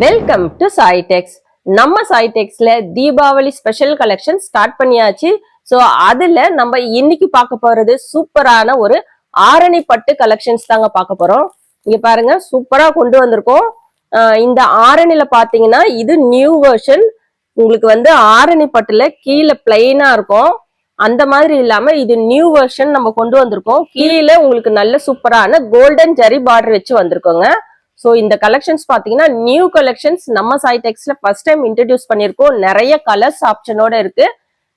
Welcome to சாய்டெக்ஸ். நம்ம சாய்டெக்ஸ்ல Deepavali special collection start பண்ணியாச்சு. So அதுல நம்ம இன்னைக்கு பார்க்க போறது சூப்பரான ஒரு ஆரணி பட்டு கலெக்ஷன்ஸ் தாங்க பார்க்க போறோம். இங்க பாருங்க, சூப்பரா கொண்டு வந்திருக்கோம். இந்த ஆரணில பாத்தீங்கன்னா இது நியூ வெர்ஷன். உங்களுக்கு வந்து ஆரணி பட்டுல கீழே பிளைனா இருக்கும், அந்த மாதிரி இல்லாம இது நியூ வெர்ஷன் நம்ம கொண்டு வந்திருக்கோம். கீழே உங்களுக்கு நல்ல சூப்பரான கோல்டன் ஜரி பார்டர் வச்சு வந்திருக்கோங்க. ஸோ இந்த கலெக்ஷன்ஸ் பாத்தீங்கன்னா நியூ கலெக்ஷன்ஸ் நம்ம சாய்டெக்ஸ்ல ஃபர்ஸ்ட் டைம் இன்ட்ரடியூஸ் பண்ணிருக்கோம். நிறைய கலர்ஸ் ஆப்ஷனோட இருக்கு,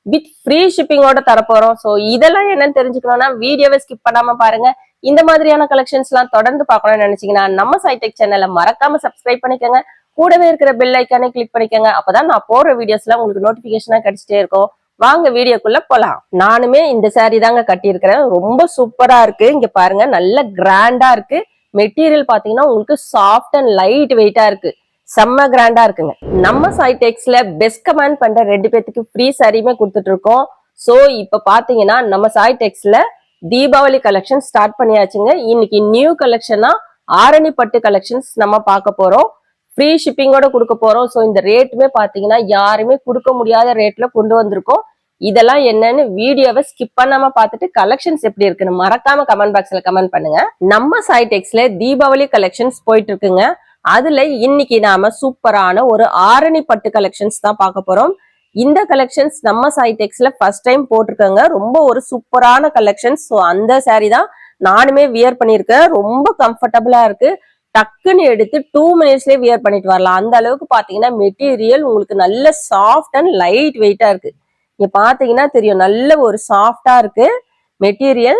வித் ஃப்ரீ ஷிப்பிங்கோட தரப்போறோம். ஸோ இதெல்லாம் என்னன்னு தெரிஞ்சுக்கணும்னா வீடியோவை ஸ்கிப் பண்ணாம பாருங்க. இந்த மாதிரியான கலெக்ஷன்ஸ் எல்லாம் தொடர்ந்து பார்க்கணும்னு நினைச்சீங்கன்னா நம்ம சாய்டெக் சேனலை மறக்காம சப்ஸ்கிரைப் பண்ணிக்கோங்க. கூடவே இருக்கிற பெல் ஐக்கானே கிளிக் பண்ணிக்கோங்க. அப்பதான் நான் போடுற வீடியோஸ்ல உங்களுக்கு நோட்டிபிகேஷனா கிடைச்சிட்டே இருக்கும். வாங்க வீடியோக்குள்ள போலாம். நானுமே இந்த சாரி தாங்க கட்டியிருக்கிறேன். ரொம்ப சூப்பரா இருக்கு. இங்க பாருங்க, நல்ல கிராண்டா இருக்கு. மெட்டீரியல் பாத்தீங்கன்னா உங்களுக்கு சாஃப்ட் அண்ட் லைட் வெயிட்டா இருக்கு, செம்ம கிராண்டா இருக்குங்க. நம்ம சாய்டெக்ஸ்ல பெஸ்ட் கமெண்ட் பண்ற 2 பேத்துக்கு ஃப்ரீ சாரியுமே கொடுத்துட்டு இருக்கோம். சோ இப்ப பாத்தீங்கன்னா நம்ம சாய்டெக்ஸ்ல தீபாவளி கலெக்ஷன் ஸ்டார்ட் பண்ணியாச்சுங்க. இன்னைக்கு நியூ கலெக்ஷனா ஆரணி பட்டு கலெக்ஷன்ஸ் நம்ம பார்க்க போறோம். ஃப்ரீ ஷிப்பிங்கோட கொடுக்க போறோம். ஸோ இந்த ரேட்டுமே பாத்தீங்கன்னா யாருமே கொடுக்க முடியாத ரேட்ல கொண்டு வந்திருக்கோம். இதெல்லாம் என்னன்னு வீடியோவை ஸ்கிப் பண்ணாம பார்த்துட்டு கலெக்ஷன்ஸ் எப்படி இருக்குன்னு மறக்காம கமெண்ட் பாக்ஸ்ல கமெண்ட் பண்ணுங்க. நம்ம சாய்டெக்ஸ்ல தீபாவளி கலெக்ஷன்ஸ் போயிட்டு இருக்குங்க. அதுல இன்னைக்கு நாம சூப்பரான ஒரு ஆரணி பட்டு கலெக்ஷன்ஸ் தான் பார்க்க போறோம். இந்த கலெக்ஷன்ஸ் நம்ம சாய்டெக்ஸ்ல ஃபர்ஸ்ட் டைம் போட்டிருக்காங்க. ரொம்ப ஒரு சூப்பரான கலெக்ஷன்ஸ். ஸோ அந்த சாரி தான் நானுமே வியர் பண்ணியிருக்கேன். ரொம்ப கம்ஃபர்டபுளா இருக்கு. டக்குன்னு எடுத்து 2 மினிட்ஸ்லயே வியர் பண்ணிட்டு வரலாம். அந்த அளவுக்கு பாத்தீங்கன்னா மெட்டீரியல் உங்களுக்கு நல்ல சாஃப்ட் அண்ட் லைட் வெயிட்டா இருக்கு. இங்க பாத்தீங்கன்னா தெரியும், நல்ல ஒரு சாஃப்டா இருக்கு மெட்டீரியல்.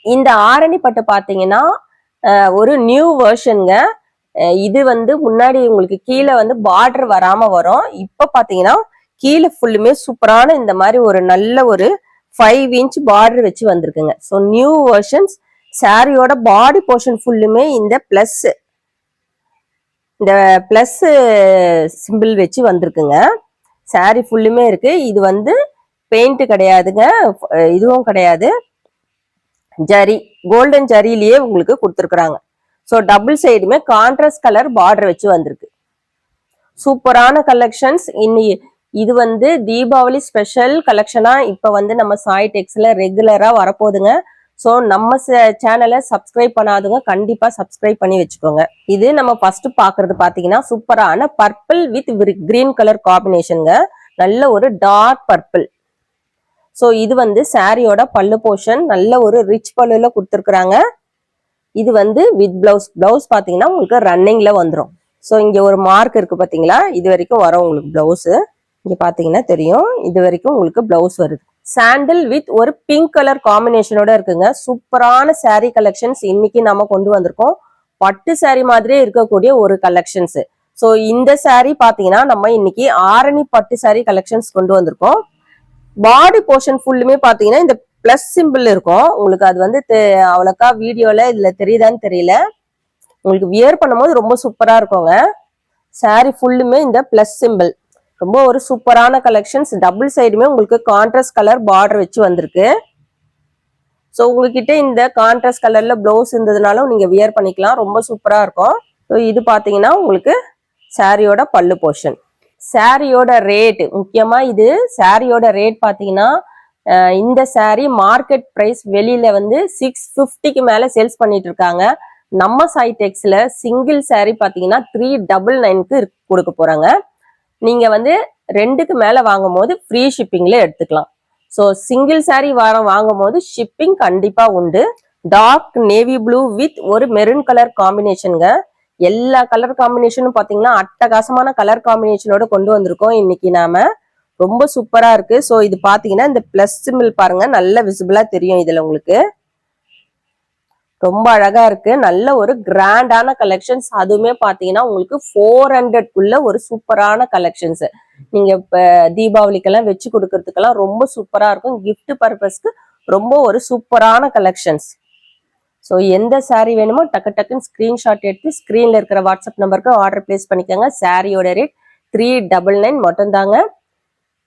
இந்த ஆரணி பட்டு பாத்தீங்கன்னா ஒரு நியூ வெர்ஷனுங்க. இது வந்து முன்னாடி உங்களுக்கு கீழே வந்து பார்டர் வராம வரும். இப்ப பாத்தீங்கன்னா கீழே ஃபுல்லுமே சூப்பரான இந்த மாதிரி ஒரு நல்ல ஒரு 5 இன்ச் பார்டர் வச்சு வந்திருக்குங்க. So new versions. சாரியோட பாடி போர்ஷன் ஃபுல்லுமே இந்த பிளஸ் சிம்பிள் வச்சு வந்திருக்குங்க. சாரி ஃபுல்லுமே இருக்கு. இது வந்து பெயிண்ட் கிடையாதுங்க, இதுவும் கிடையாது, ஜரி கோல்டன் ஜரியிலேயே உங்களுக்கு கொடுத்துருக்குறாங்க. ஸோ டபுள் சைடுமே கான்ட்ராஸ்ட் கலர் பார்டர் வச்சு வந்திருக்கு. சூப்பரான கலெக்ஷன்ஸ். இது வந்து தீபாவளி ஸ்பெஷல் கலெக்ஷனா இப்ப வந்து நம்ம சாய்டெக்ஸ்ல ரெகுலரா வரப்போகுதுங்க. ஸோ நம்ம சேனலை சப்ஸ்கிரைப் பண்ணாதுங்க, கண்டிப்பா சப்ஸ்கிரைப் பண்ணி வச்சுக்கோங்க. இது நம்ம ஃபர்ஸ்ட் பாக்குறது பாத்தீங்கன்னா சூப்பரான பர்பிள் வித் கிரீன் கலர் காம்பினேஷனுங்க. நல்ல ஒரு டார்க் பர்பிள். ஸோ இது வந்து சாரியோட பல்லு போர்ஷன். நல்ல ஒரு ரிச் பல்லுல கொடுத்துருக்குறாங்க. இது வந்து வித் பிளவுஸ் பாத்தீங்கன்னா உங்களுக்கு ரன்னிங்ல வந்துடும். ஸோ இங்க ஒரு மார்க் இருக்கு பாத்தீங்களா, இது வரைக்கும் வரும் உங்களுக்கு பிளவுஸ். இங்க பாத்தீங்கன்னா தெரியும், இது வரைக்கும் உங்களுக்கு பிளவுஸ் வருது. சாண்டில் வித் ஒரு பிங்க் கலர் காம்பினேஷனோட இருக்குங்க. சூப்பரான சாரி கலெக்ஷன்ஸ் இன்னைக்கு நம்ம கொண்டு வந்திருக்கோம். பட்டு சாரி மாதிரியே இருக்கக்கூடிய ஒரு கலெக்ஷன்ஸ். ஸோ இந்த சாரி பாத்தீங்கன்னா நம்ம இன்னைக்கு ஆரணி பட்டு சாரி கலெக்ஷன்ஸ் கொண்டு வந்திருக்கோம். பாடி போர்ஷன் ஃபுல்லுமே பாத்தீங்கன்னா இந்த பிளஸ் சிம்பிள் இருக்கும் உங்களுக்கு. அது வந்து அவ்வளோக்கா வீடியோல இதுல தெரியுதான்னு தெரியல. உங்களுக்கு வியர் பண்ணும்போது ரொம்ப சூப்பரா இருக்குங்க. சாரி ஃபுல்லுமே இந்த பிளஸ் சிம்பிள். ரொம்ப ஒரு சூப்பரான கலெக்ஷன்ஸ். டபுள் சைடுமே உங்களுக்கு கான்ட்ராஸ்ட் கலர் பார்டர் வச்சு வந்திருக்கு. ஸோ உங்ககிட்ட இந்த கான்ட்ராஸ்ட் கலர்ல பிளவுஸ் இருந்ததுனாலும் நீங்க வியர் பண்ணிக்கலாம், ரொம்ப சூப்பரா இருக்கும். ஸோ இது பாத்தீங்கன்னா உங்களுக்கு சாரியோட பல்லு போர்ஷன். சாரியோட ரேட் முக்கியமா, இது சாரியோட ரேட் பாத்தீங்கன்னா இந்த சாரி மார்க்கெட் பிரைஸ் வெளியில வந்து 650க்கு மேல சேல்ஸ் பண்ணிட்டு இருக்காங்க. நம்ம சாய்டெக்ஸ்ல சிங்கிள் சாரி பாத்தீங்கன்னா 399க்கு கொடுக்க போறாங்க. நீங்க வந்து 2க்கு மேல வாங்கும் போது ஃப்ரீ ஷிப்பிங்ல எடுத்துக்கலாம். ஸோ சிங்கிள் சாரி வாங்கும் போது ஷிப்பிங் கண்டிப்பா உண்டு. டார்க் நேவி ப்ளூ வித் ஒரு மெரூன் கலர் காம்பினேஷனுங்க. எல்லா கலர் காம்பினேஷனும் பாத்தீங்கன்னா அட்டகாசமான கலர் காம்பினேஷனோட கொண்டு வந்திருக்கோம் இன்னைக்கு நாம. ரொம்ப சூப்பரா இருக்கு. ஸோ இது பாத்தீங்கன்னா இந்த பிளஸ் சிம்பிள் பாருங்க, நல்ல விசிபிளா தெரியும் இதுல உங்களுக்கு. ரொம்ப அழகா இருக்கு. நல்ல ஒரு கிராண்டான கலெக்ஷன்ஸ். அதுவுமே பாத்தீங்கன்னா உங்களுக்கு 400க்குள்ள ஒரு சூப்பரான கலெக்ஷன்ஸ். நீங்க இப்ப தீபாவளிக்கெல்லாம் வச்சு கொடுக்கறதுக்கெல்லாம் ரொம்ப சூப்பரா இருக்கும். கிஃப்ட் பர்பஸ்க்கு ரொம்ப ஒரு சூப்பரான கலெக்ஷன்ஸ். ஸோ எந்த சாரி வேணுமோ டக்குன்னு ஸ்கிரீன்ஷாட் எடுத்து ஸ்கிரீன்ல இருக்கிற வாட்ஸ்அப் நம்பருக்கு ஆர்டர் பிளேஸ் பண்ணிக்கோங்க. சாரியோட ரேட் 399 மட்டும் தாங்க.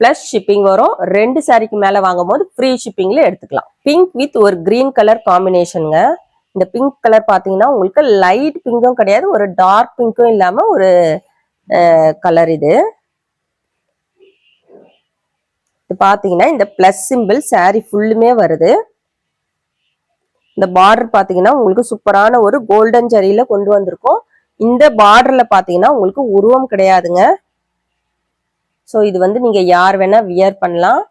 பிளஸ் ஷிப்பிங் வரும். 2 சாரிக்கு மேல வாங்கும் போது ஃப்ரீ ஷிப்பிங்ல எடுத்துக்கலாம். பிங்க் வித் ஒரு கிரீன் கலர் காம்பினேஷனுங்க. இந்த பிங்க் கலர் பாத்தீங்கன்னா உங்களுக்கு லைட் பிங்க்கும் கிடையாது, ஒரு டார்க் பிங்க்கும் இல்லாம ஒரு கலர் இது. பாத்தீங்கன்னா இந்த பிளஸ் சிம்பிள் saree ஃபுல்லுமே வருது. இந்த பார்டர் பாத்தீங்கன்னா உங்களுக்கு சூப்பரான ஒரு கோல்டன் ஜரியில கொண்டு வந்திருக்கோம். இந்த பார்டர்ல பாத்தீங்கன்னா உங்களுக்கு உருவம் கிடையாதுங்க. சோ இது வந்து நீங்க யார் வேணா வியர் பண்ணலாம்.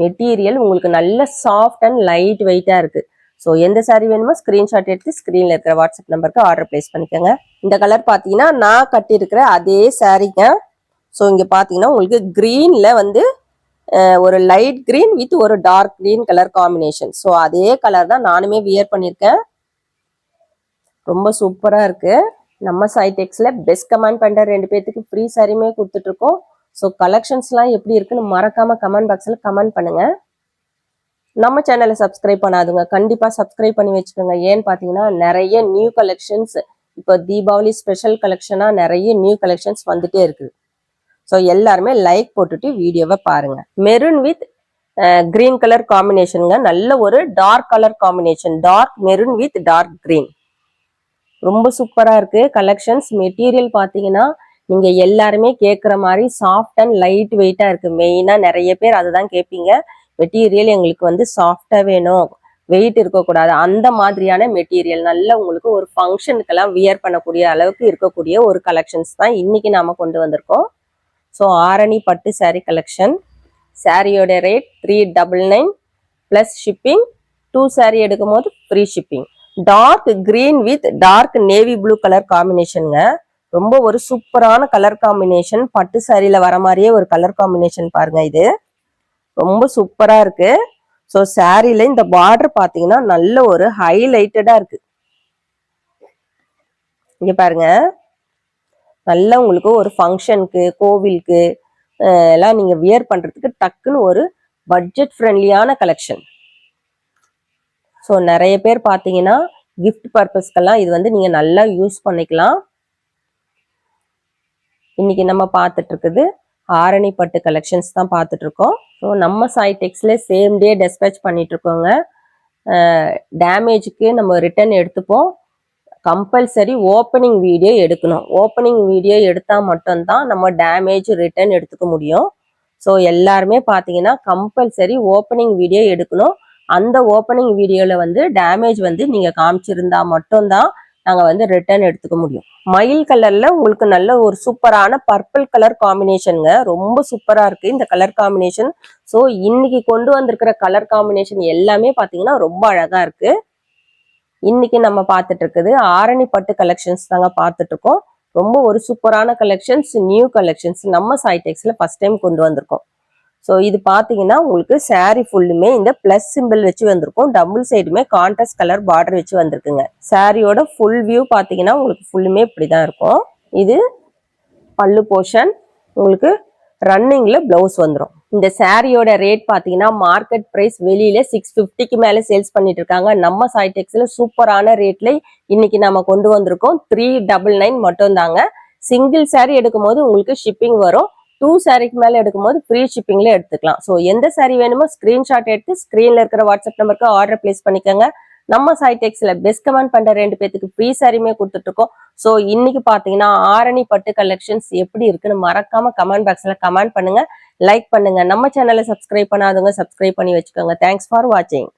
மெட்டீரியல் உங்களுக்கு நல்ல சாஃப்ட் அண்ட் லைட் வெயிட்டா இருக்கு. ஸோ எந்த சாரீ வேணுமோ ஸ்கிரீன்ஷாட் எடுத்து ஸ்கிரீன்ல இருக்கிற வாட்ஸ்அப் நம்பருக்கு ஆர்டர் பிளேஸ் பண்ணிக்கோங்க. இந்த கலர் பாத்தீங்கன்னா நான் கட்டியிருக்கிற அதே சாரீங்க. ஸோ இங்க பாத்தீங்கன்னா உங்களுக்கு கிரீன்ல வந்து ஒரு லைட் கிரீன் வித் ஒரு dark green colour combination. So அதே கலர் தான் நானுமே வியர் பண்ணியிருக்கேன். ரொம்ப சூப்பரா இருக்கு. நம்ம சாய்டெக்ஸ்ல பெஸ்ட் கமெண்ட் பண்ற 2 பேத்துக்கு ஃப்ரீ சாரியுமே கொடுத்துட்டு இருக்கோம். ஸோ கலெக்ஷன்ஸ்லாம் எப்படி இருக்குன்னு மறக்காம கமெண்ட் பாக்ஸ்ல கமெண்ட் பண்ணுங்க. நம்ம சேனலை சப்ஸ்கிரைப் பண்ணாதுங்க, கண்டிப்பா சப்ஸ்கிரைப் பண்ணி வச்சுக்கோங்க. ஏன்னு பாத்தீங்கன்னா நிறைய நியூ கலெக்ஷன்ஸ், இப்போ தீபாவளி ஸ்பெஷல் கலெக்ஷனா நிறைய நியூ கலெக்ஷன்ஸ் வந்துட்டே இருக்கு. ஸோ எல்லாருமே லைக் போட்டுட்டு வீடியோவை பாருங்க. மெரூன் வித் கிரீன் கலர் காம்பினேஷனுங்க, நல்ல ஒரு dark colour combination, dark maroon with dark green. ரொம்ப சூப்பரா இருக்கு கலெக்ஷன்ஸ். மெட்டீரியல் பாத்தீங்கன்னா நீங்க எல்லாருமே கேட்குற மாதிரி சாஃப்ட் அண்ட் லைட் வெயிட்டா இருக்கு. மெயினா நிறைய பேர் அதுதான் கேட்பீங்க, மெட்டீரியல் எங்களுக்கு வந்து சாஃப்டா வேணும், வெயிட் இருக்கக்கூடாது. அந்த மாதிரியான மெட்டீரியல் நல்ல உங்களுக்கு ஒரு ஃபங்க்ஷனுக்கெல்லாம் வியர் பண்ணக்கூடிய அளவுக்கு இருக்கக்கூடிய ஒரு கலெக்ஷன்ஸ் தான் இன்னைக்கு நாம கொண்டு வந்திருக்கோம். ஸோ ஆரணி பட்டு சாரீ கலெக்ஷன். சாரியோட ரேட் 399 பிளஸ் ஷிப்பிங். 2 சாரீ எடுக்கும் போது free shipping. Dark green with dark navy blue colour காம்பினேஷனுங்க. ரொம்ப ஒரு சூப்பரான கலர் காம்பினேஷன். பட்டு சாரியில வர மாதிரியே ஒரு கலர் காம்பினேஷன் பாருங்க, இது ரொம்ப சூப்பரா இருக்கு. ஸோ சாரியில இந்த பார்டர் பாத்தீங்கன்னா நல்ல ஒரு ஹைலைட்டடா இருக்கு. இங்க பாருங்க, நல்ல உங்களுக்கு ஒரு ஃபங்க்ஷனுக்கு கோவிலுக்கு எல்லாம் நீங்க வியர் பண்றதுக்கு டக்குன்னு ஒரு பட்ஜெட் ஃப்ரெண்ட்லியான கலெக்ஷன். ஸோ நிறைய பேர் பார்த்தீங்கன்னா கிஃப்ட் பர்பஸ்க்கெல்லாம் இது வந்து நீங்க நல்லா யூஸ் பண்ணிக்கலாம். இன்னைக்கு நம்ம பார்த்துட்டு இருக்குது ஆரணி பட்டு கலெக்ஷன்ஸ் தான் பார்த்துட்டு இருக்கோம். ஸோ நம்ம சாய்டெக்ஸ்ல சேம் டே டெஸ்பேச் பண்ணிட்டு இருக்கோங்க. டேமேஜுக்கு நம்ம ரிட்டர்ன் எடுத்துப்போம். கம்பல்சரி ஓப்பனிங் வீடியோ எடுக்கணும். ஓப்பனிங் வீடியோ எடுத்தால் மட்டும்தான் நம்ம டேமேஜ் ரிட்டர்ன் எடுத்துக்க முடியும். ஸோ எல்லாருமே பார்த்தீங்கன்னா கம்பல்சரி ஓப்பனிங் வீடியோ எடுக்கணும். அந்த ஓப்பனிங் வீடியோல வந்து டேமேஜ் வந்து நீங்க காமிச்சிருந்தா மட்டும்தான் நாங்க வந்து ரிட்டர்ன் எடுத்துக்க முடியும். மயில் கலர்ல உங்களுக்கு நல்ல ஒரு சூப்பரான பர்பிள் கலர் காம்பினேஷனுங்க, ரொம்ப சூப்பரா இருக்கு இந்த கலர் காம்பினேஷன். ஸோ இன்னைக்கு கொண்டு வந்திருக்கிற கலர் காம்பினேஷன் எல்லாமே பாத்தீங்கன்னா ரொம்ப அழகா இருக்கு. இன்னைக்கு நம்ம பார்த்துட்டு இருக்குது ஆரணி பட்டு கலெக்ஷன்ஸ் தாங்க பார்த்துட்டு இருக்கோம். ரொம்ப ஒரு சூப்பரான கலெக்ஷன்ஸ், நியூ கலெக்ஷன்ஸ் நம்ம சாய்டெக்ஸ்ல ஃபர்ஸ்ட் டைம் கொண்டு வந்திருக்கோம். ஸோ இது பார்த்தீங்கன்னா உங்களுக்கு சாரீ ஃபுல்லுமே இந்த பிளஸ் சிம்பிள் வச்சு வந்திருக்கும். டபுள் சைடுமே கான்ட்ராஸ்ட் கலர் பார்டர் வச்சு வந்திருக்குங்க. சாரியோட ஃபுல் வியூ பார்த்தீங்கன்னா உங்களுக்கு ஃபுல்லுமே இப்படிதான் இருக்கும். இது பல்லு போர்ஷன், உங்களுக்கு ரன்னிங்ல பிளவுஸ் வந்துடும். இந்த சாரியோட ரேட் பார்த்தீங்கன்னா மார்க்கெட் பிரைஸ் வெளியில 650க்கு மேல சேல்ஸ் பண்ணிட்டு இருக்காங்க. நம்ம சாய்டெக்ஸ்ல சூப்பரான ரேட்ல இன்னைக்கு நம்ம கொண்டு வந்திருக்கோம். 399 மட்டும் தாங்க. சிங்கிள் சாரி எடுக்கும் போது உங்களுக்கு ஷிப்பிங் வரும். 2 சாரிக்கு மேல எடுக்கும்போது ஃப்ரீ ஷிப்பிங்ல எடுத்துக்கலாம். ஸோ எந்த சாரி வேணுமோ ஸ்கிரீன்ஷாட் எடுத்து ஸ்கிரீன்ல இருக்கிற வாட்ஸ்அப் நம்பருக்கு ஆர்டர் பிளேஸ் பண்ணிக்கோங்க. நம்ம சாய்டெக்ஸ்ல பெஸ்ட் கமெண்ட் பண்ற 2 பேத்துக்கு ஃப்ரீ சாரியுமே கொடுத்துட்டு இருக்கோம். ஸோ இன்னைக்கு பாத்தீங்கன்னா ஆரணி பட்டு கலெக்ஷன்ஸ் எப்படி இருக்குன்னு மறக்காம கமெண்ட் பாக்ஸ்ல கமெண்ட் பண்ணுங்க, லைக் பண்ணுங்க. நம்ம சேனலை சப்ஸ்கிரைப் பண்ணாதவங்க சப்ஸ்கிரைப் பண்ணி வச்சுக்கோங்க. தேங்க்ஸ் ஃபார் வாட்சிங்.